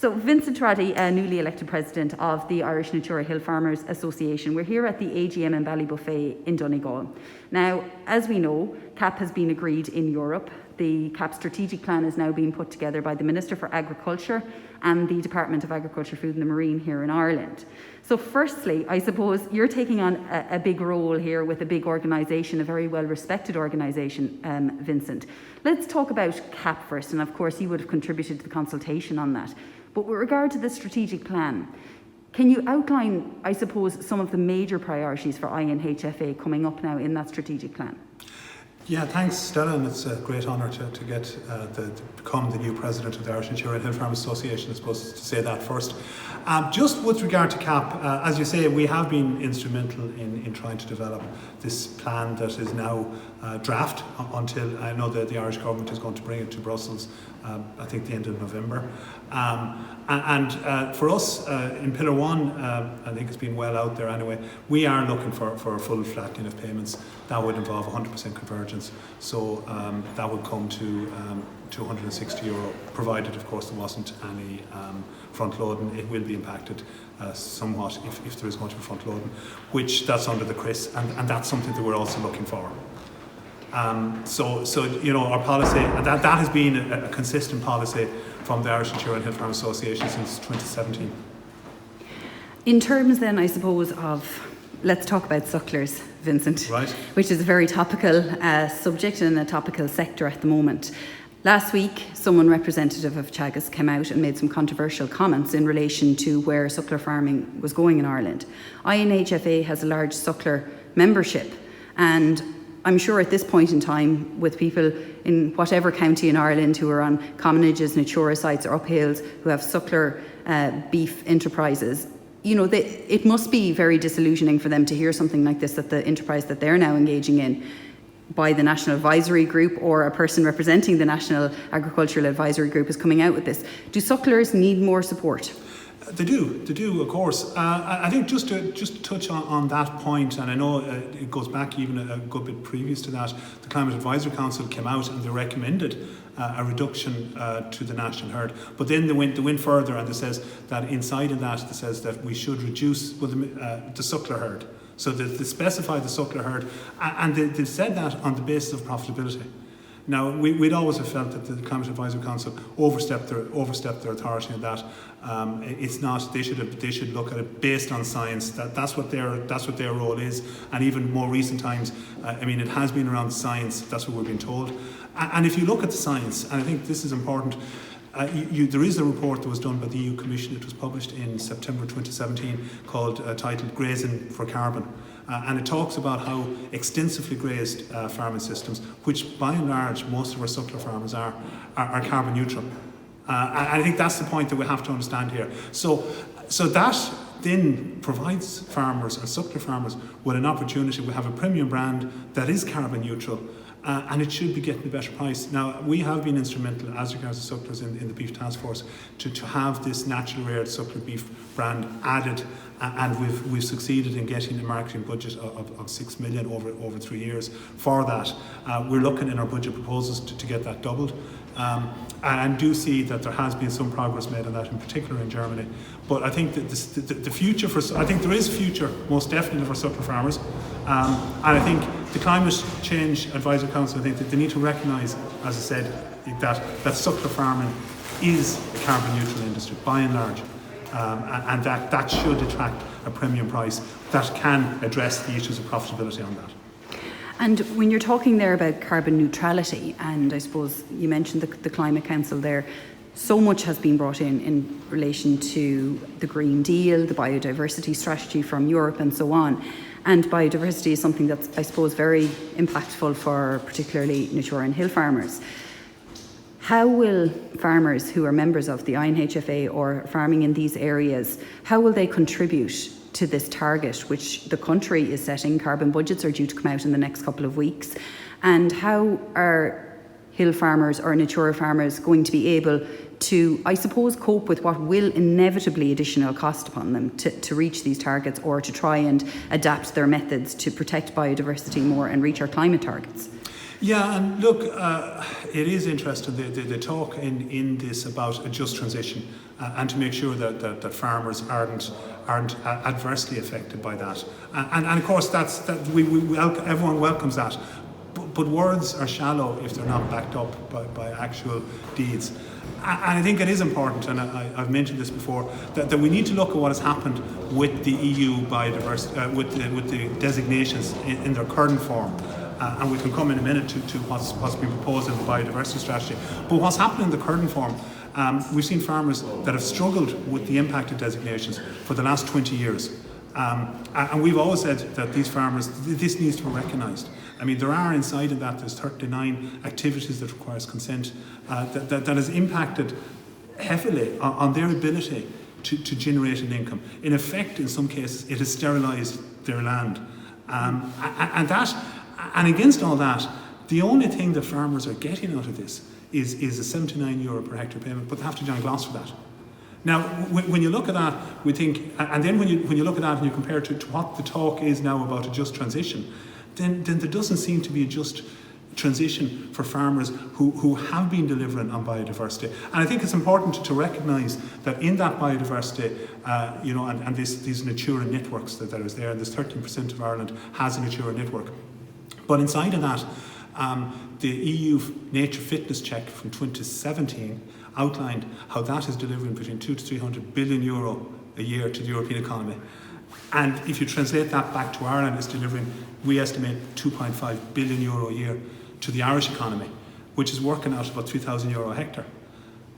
So Vincent Roddy, newly elected president of the Irish Natura Hill Farmers Association. We're here at the AGM in Ballybuffet in Donegal. Now, as we know, CAP has been agreed in Europe. The CAP strategic plan is now being put together by the Minister for Agriculture and the Department of Agriculture, Food and the Marine here in Ireland. So firstly, I suppose you're taking on a big role here with a big organisation, a very well-respected organisation, Vincent. Let's talk about CAP first, and of course you would have contributed to the consultation on that. But with regard to the strategic plan, can you outline, I suppose, some of the major priorities for INHFA coming up now in that strategic plan? Yeah, thanks, Stella, and it's a great honour to get to become the new president of the Irish Natura Hill Farmers Association. I suppose to say that first. Just with regard to CAP, as you say, we have been instrumental in trying to develop this plan that is now draft until I know that the Irish government is going to bring it to Brussels, I think the end of November. And for us, in Pillar 1, I think it's been well out there anyway, we are looking for a full flattening of payments. That would involve 100% convergence, so that would come to €260, provided of course there wasn't any front loading. It will be impacted somewhat if there is going to be front loading, which that's under the CRIS, and that's something that we're also looking for. So you know, our policy, and that has been a consistent policy from the Irish Natura Hill Farm Association since 2017. In terms then, I suppose, of, let's talk about sucklers, Vincent, right, which is a very topical subject and a topical sector at the moment. Last week, someone representative of Teagasc came out and made some controversial comments in relation to where suckler farming was going in Ireland. INHFA has a large suckler membership, and I'm sure at this point in time, with people in whatever county in Ireland who are on commonages, Natura sites or uphills, who have suckler beef enterprises, you know, it must be very disillusioning for them to hear something like this, that the enterprise that they're now engaging in by the National Advisory Group or a person representing the National Agricultural Advisory Group is coming out with this. Do sucklers need more support? They do, of course. I think just to touch on that point, and I know it goes back even a good bit previous to that, the Climate Advisory Council came out and they recommended a reduction to the national herd. But then they went further and they says that inside of that, they says that we should reduce the suckler herd. So they specify the suckler herd, and they said that on the basis of profitability. Now, we'd always have felt that the Climate Advisory Council overstepped their authority in that. It's not. They should look at it based on science. That's what their role is. And even more recent times, I mean, it has been around science. That's what we're being told. And if you look at the science, and I think this is important. There is a report that was done by the EU Commission. It was published in September 2017, titled "Grazing for Carbon," and it talks about how extensively grazed farming systems, which by and large most of our suckler farmers are carbon neutral. I think that's the point that we have to understand here. So that then provides farmers or suckler farmers with an opportunity. We have a premium brand that is carbon neutral. And it should be getting a better price. Now, we have been instrumental as regards to sucklers in the Beef Task Force to have this natural reared suckler beef brand added, and we've succeeded in getting a marketing budget of 6 million over 3 years for that. We're looking in our budget proposals to get that doubled. And do see that there has been some progress made on that, in particular in Germany. But I think that the future I think there is a future, most definitely, for suckler farmers. And I think the Climate Change Advisory Council, I think that they need to recognise, as I said, that suckler farming is a carbon neutral industry by and large. And that should attract a premium price that can address the issues of profitability on that. And when you're talking there about carbon neutrality, and I suppose you mentioned the Climate Council there, so much has been brought in relation to the Green Deal, the biodiversity strategy from Europe and so on. And biodiversity is something that's, I suppose, very impactful for particularly Natura and hill farmers. How will farmers who are members of the INHFA or farming in these areas, how will they contribute to this target which the country is setting? Carbon budgets are due to come out in the next couple of weeks. And how are hill farmers or Natura farmers going to be able to, I suppose, cope with what will inevitably additional cost upon them to reach these targets, or to try and adapt their methods to protect biodiversity more and reach our climate targets? Yeah, and look, it is interesting, the talk in this about a just transition. and to make sure that farmers aren't adversely affected by that. And of course, everyone welcomes that. But words are shallow if they're not backed up by actual deeds. And I think it is important, and I've mentioned this before, that we need to look at what has happened with the EU biodiversity, with the designations in their current form. And we can come in a minute to what's been proposed in the biodiversity strategy. But what's happened in the current form, we've seen farmers that have struggled with the impact of designations for the last 20 years. And we've always said that these farmers, this needs to be recognised. I mean, there are inside of that, there's 39 activities that requires consent that has impacted heavily on their ability to generate an income. In effect, in some cases, it has sterilised their land. And against all that, the only thing that farmers are getting out of this is a €79 per hectare payment, but they have to join glass for that. Now, when you look at that, we think, and then when you look at that and you compare it to what the talk is now about a just transition, then there doesn't seem to be a just transition for farmers who have been delivering on biodiversity. And I think it's important to recognise that in that biodiversity, and these Natura networks that is there, and this 13% of Ireland has a Natura network. But inside of that, the EU Nature Fitness Check from 2017 outlined how that is delivering between 200 to 300 billion euro a year to the European economy. And if you translate that back to Ireland, it's delivering, we estimate, 2.5 billion euro a year to the Irish economy, which is working out about 3,000 euro a hectare.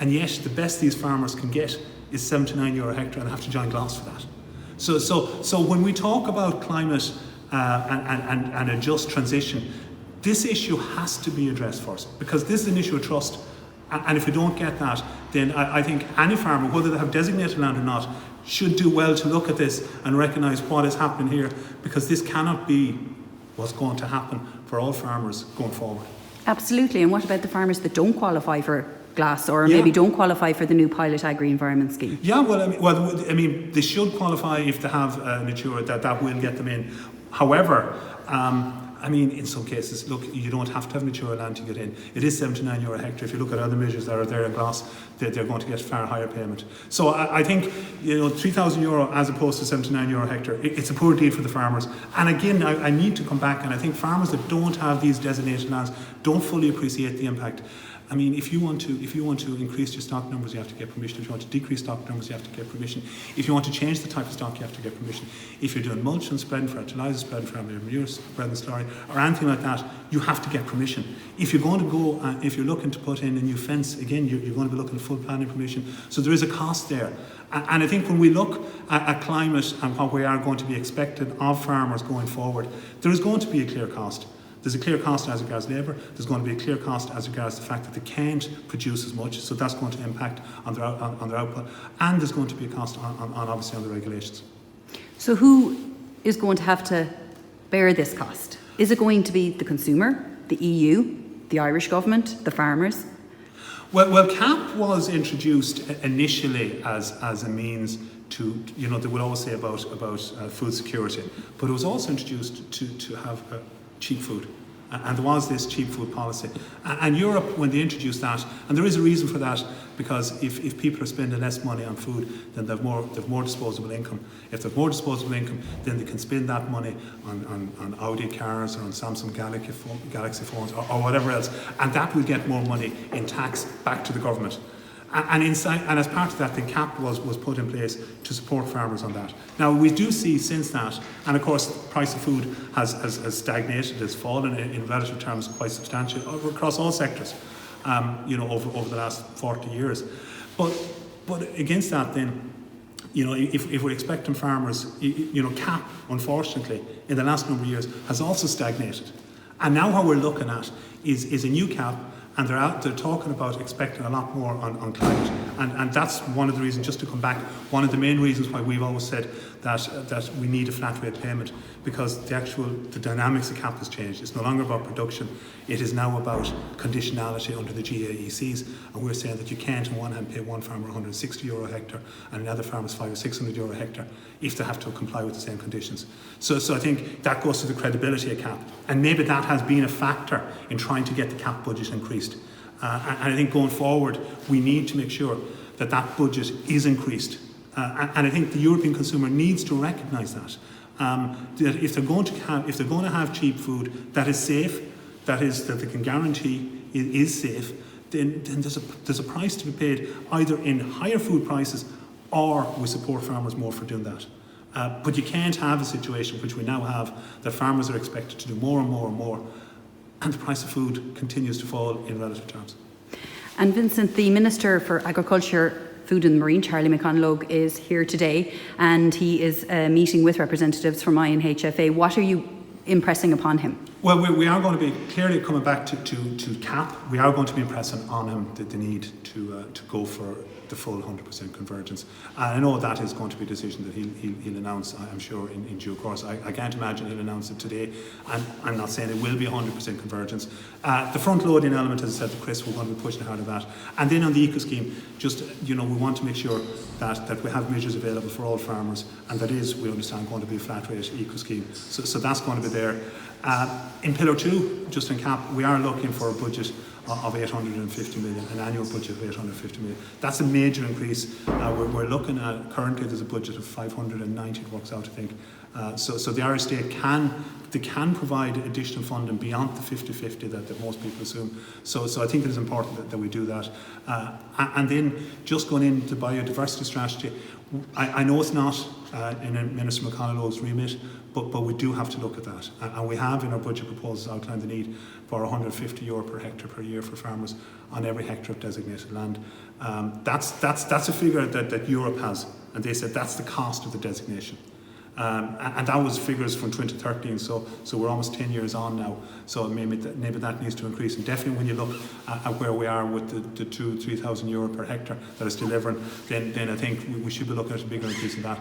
And yet, the best these farmers can get is 79 euro a hectare, and they have to join glass for that. So when we talk about climate and a just transition, this issue has to be addressed first, because this is an issue of trust. And if we don't get that, then I think any farmer, whether they have designated land or not, should do well to look at this and recognise what is happening here, because this cannot be what's going to happen for all farmers going forward. Absolutely. And what about the farmers that don't qualify for glass, or maybe don't qualify for the new pilot agri-environment scheme? Yeah, I mean, they should qualify if they have Natura, that will get them in. However, I mean, in some cases, look, you don't have to have Natura land to get in. It is 79 euro a hectare. If you look at other measures that are there in glass, they're going to get far higher payment. So I think, 3,000 euro as opposed to 79 euro a hectare, it's a poor deal for the farmers. And again, I need to come back, and I think farmers that don't have these designated lands don't fully appreciate the impact. I mean, if you want to increase your stock numbers, you have to get permission. If you want to decrease stock numbers, you have to get permission. If you want to change the type of stock, you have to get permission. If you're doing mulch and spreading fertiliser, spreading manure, spreading slurry, or anything like that, you have to get permission. If you're going to go, if you're looking to put in a new fence, again, you're going to be looking at full planning permission. So there is a cost there. And I think when we look at climate and what we are going to be expected of farmers going forward, there is going to be a clear cost. There's a clear cost as regards labour. There's going to be a clear cost as regards the fact that they can't produce as much, so that's going to impact on their output. And there's going to be a cost on obviously on the regulations. So who is going to have to bear this cost? Is it going to be the consumer, the EU, the Irish government, the farmers? Well, CAP was introduced initially as a means to, they will always say about food security, but it was also introduced to have cheap food. And there was this cheap food policy. And Europe, when they introduced that, and there is a reason for that, because if people are spending less money on food, then they've more disposable income. If they've more disposable income, then they can spend that money on Audi cars or on Samsung Galaxy phones or whatever else. And that will get more money in tax back to the government. And as part of that, the CAP was put in place to support farmers on that. Now, we do see since that, and of course, the price of food has stagnated, has fallen in relative terms quite substantially across all sectors, over the last 40 years. But against that, then, if we're expecting farmers, CAP, unfortunately, in the last number of years, has also stagnated. And now what we're looking at is a new CAP. And they're talking about expecting a lot more on climate. And that's one of the reasons, just to come back, one of the main reasons why we've always said that we need a flat rate payment, because the dynamics of CAP has changed. It's no longer about production. It is now about conditionality under the GAECs. And we're saying that you can't, on one hand, pay one farmer 160 euro a hectare and another farmer's 500 or 600 euro a hectare if they have to comply with the same conditions. So I think that goes to the credibility of CAP. And maybe that has been a factor in trying to get the CAP budget increased. And I think going forward, we need to make sure that budget is increased. And I think the European consumer needs to recognise that. That if they're going to have cheap food that is safe, that they can guarantee is safe, then there's a price to be paid either in higher food prices or we support farmers more for doing that. But you can't have a situation which we now have that farmers are expected to do more and more and more, and the price of food continues to fall in relative terms. And Vincent, the Minister for Agriculture, Food and Marine, Charlie McConalogue, is here today, and he is meeting with representatives from INHFA. What are you impressing upon him? Well, we are going to be clearly coming back to CAP. We are going to be impressing on him the need to go for the full 100% convergence. And I know that is going to be a decision that he'll announce, I'm sure, in due course. I can't imagine he'll announce it today. And I'm not saying it will be 100% convergence. The front loading element, as I said to Chris, we're going to be pushing hard at that. And then on the eco scheme, just, we want to make sure that we have measures available for all farmers, and that is, we understand, going to be a flat rate eco scheme. So that's going to be there. In Pillar 2, just in CAP, we are looking for a budget of 850 million, an annual budget of 850 million. That's a major increase. We're looking at, currently there's a budget of 590, it works out, I think. So the Irish state can provide additional funding beyond the 50-50 that most people assume. So I think it is important that we do that. And then just going into biodiversity strategy, I know it's not in Minister McConalogue's remit, but we do have to look at that. And we have in our budget proposals outlined the need for €150 per hectare per year for farmers on every hectare of designated land. That's a figure that Europe has, and they said that's the cost of the designation. And that was figures from 2013, so we're almost 10 years on now. So maybe that needs to increase. And definitely when you look at where we are with the €2,000-3,000 per hectare that is delivering, then I think we should be looking at a bigger increase in that.